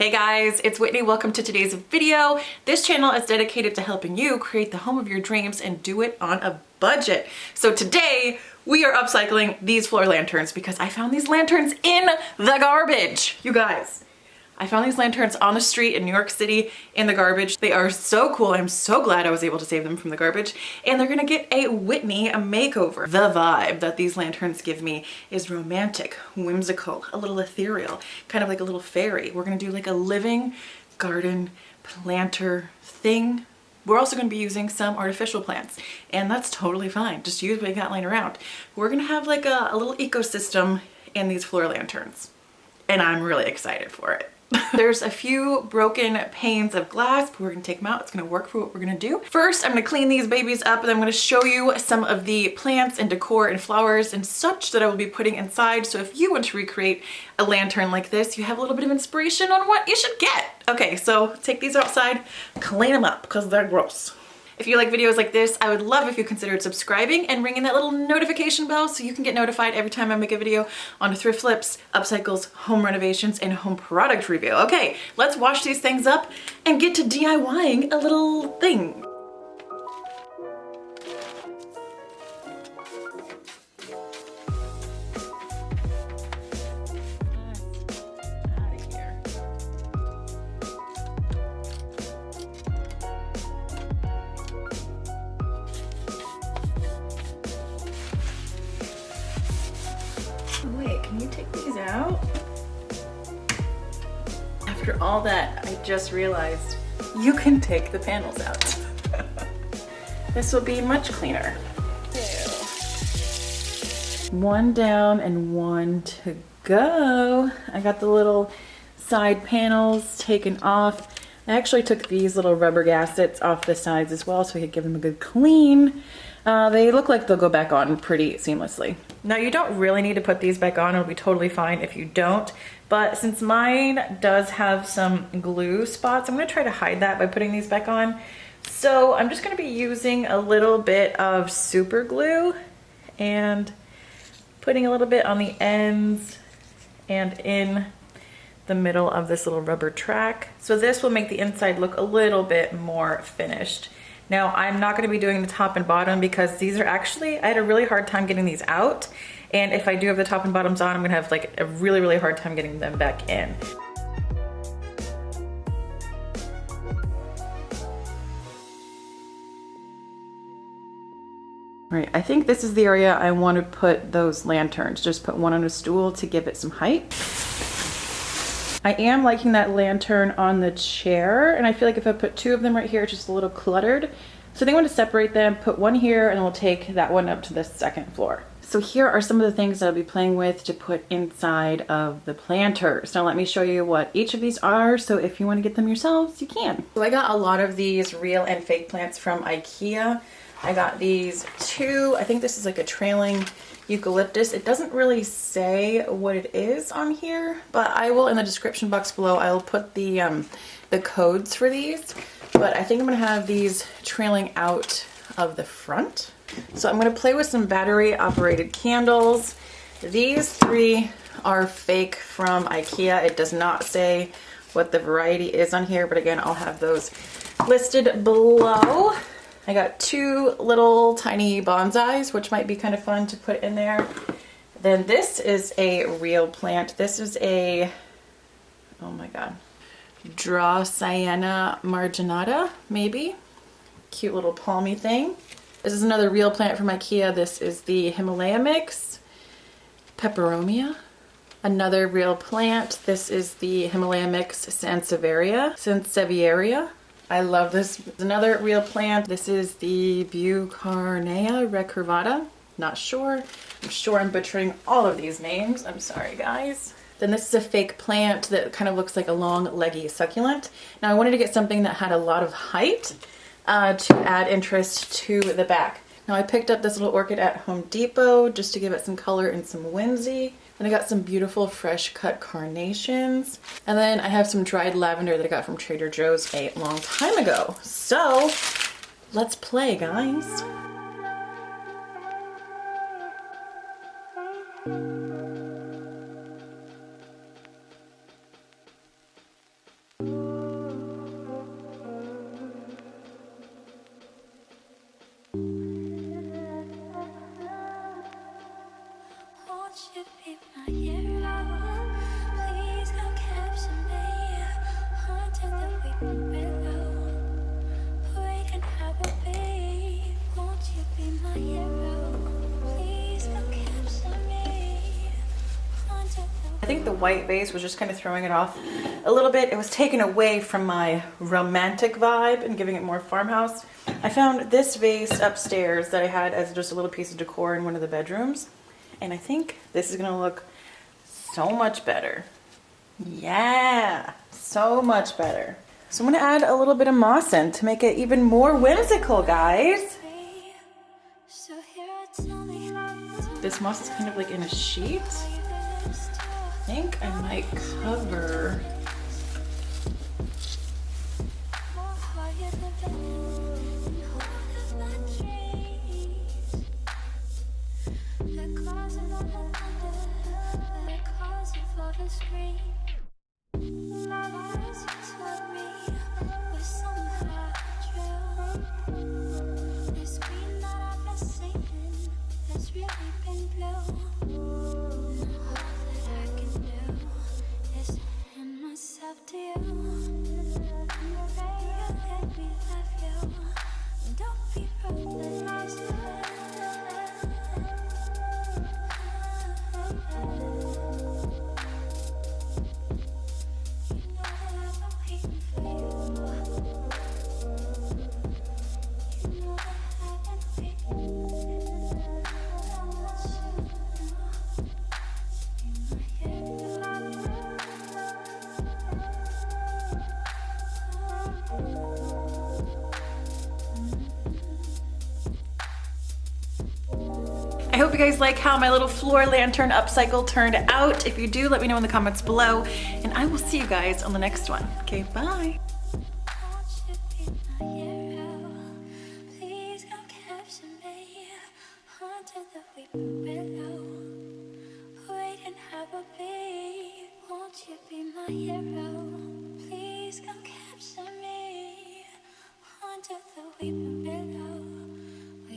Hey guys, it's Whitney. Welcome to today's video. This channel is dedicated to helping you create the home of your dreams and do it on a budget. So today we are upcycling these floor lanterns because I found these lanterns in the garbage. You guys, I found these lanterns on the street in New York City in the garbage. They are so cool. I'm so glad I was able to save them from the garbage. And they're gonna get a Whitney makeover. The vibe that these lanterns give me is romantic, whimsical, a little ethereal, kind of like a little fairy. We're gonna do like a living garden planter thing. We're also gonna be using some artificial plants, and that's totally fine. Just use what you got lying around. We're gonna have like a little ecosystem in these floor lanterns, and I'm really excited for it. There's a few broken panes of glass, but we're gonna take them out. It's gonna work for what we're gonna do. First, I'm gonna clean these babies up, and then I'm gonna show you some of the plants and decor and flowers and such that I will be putting inside. So if you want to recreate a lantern like this, you have a little bit of inspiration on what you should get. Okay, so take these outside, clean them up because they're gross. If you like videos like this, I would love if you considered subscribing and ringing that little notification bell so you can get notified every time I make a video on thrift flips, upcycles, home renovations, and home product review. Okay, let's wash these things up and get to DIYing a little thing. Wait, can you take these out? After all that, I just realized you can take the panels out. This will be much cleaner. One down and one to go. I got the little side panels taken off. I actually took these little rubber gaskets off the sides as well so we could give them a good clean. They look like they'll go back on pretty seamlessly. Now you don't really need to put these back on. It'll be totally fine if you don't. But since mine does have some glue spots, I'm gonna try to hide that by putting these back on. So I'm just gonna be using a little bit of super glue and putting a little bit on the ends and in the middle of this little rubber track. So this will make the inside look a little bit more finished. Now, I'm not gonna be doing the top and bottom because these are actually, I had a really hard time getting these out. And if I do have the top and bottoms on, I'm gonna have like a really, really hard time getting them back in. All right, I think this is the area I want to put those lanterns. Just put one on a stool to give it some height. I am liking that lantern on the chair, and I feel like if I put two of them right here, it's just a little cluttered. So I think I want to separate them, put one here, and we'll take that one up to the second floor. So here are some of the things that I'll be playing with to put inside of the planters. Now let me show you what each of these are, so if you want to get them yourselves, you can. So I got a lot of these real and fake plants from IKEA. I got these two, I think this is like a trailing eucalyptus. It doesn't really say what it is on here, but I will, in the description box below, I will put the codes for these. But I think I'm gonna have these trailing out of the front. So I'm gonna play with some battery operated candles. These three are fake from IKEA. It does not say what the variety is on here, but again, I'll have those listed below. I got two little tiny bonsais, which might be kind of fun to put in there. Then this is a real plant. This is a, oh my God, Dracaena Marginata, maybe. Cute little palmy thing. This is another real plant from IKEA. This is the Himalaya Mix Peperomia. Another real plant. This is the Himalaya Mix Sansevieria. I love this. Another real plant. This is the Beaucarnea Recurvata. Not sure. I'm sure I'm butchering all of these names. I'm sorry, guys. Then this is a fake plant that kind of looks like a long, leggy succulent. Now I wanted to get something that had a lot of height to add interest to the back. Now I picked up this little orchid at Home Depot just to give it some color and some whimsy. And I got some beautiful fresh cut carnations. And then I have some dried lavender that I got from Trader Joe's a long time ago. So let's play, guys. I think the white vase was just kind of throwing it off a little bit. It was taken away from my romantic vibe and giving it more farmhouse. I found this vase upstairs that I had as just a little piece of decor in one of the bedrooms. And I think this is gonna look so much better. Yeah, so much better. So I'm gonna add a little bit of moss in to make it even more whimsical, guys. This moss is kind of like in a sheet. I think I might cover I hope you guys like how my little floor lantern upcycle turned out. If you do, let me know in the comments below, and I will see you guys on the next one. Okay, bye. Won't you be my hero?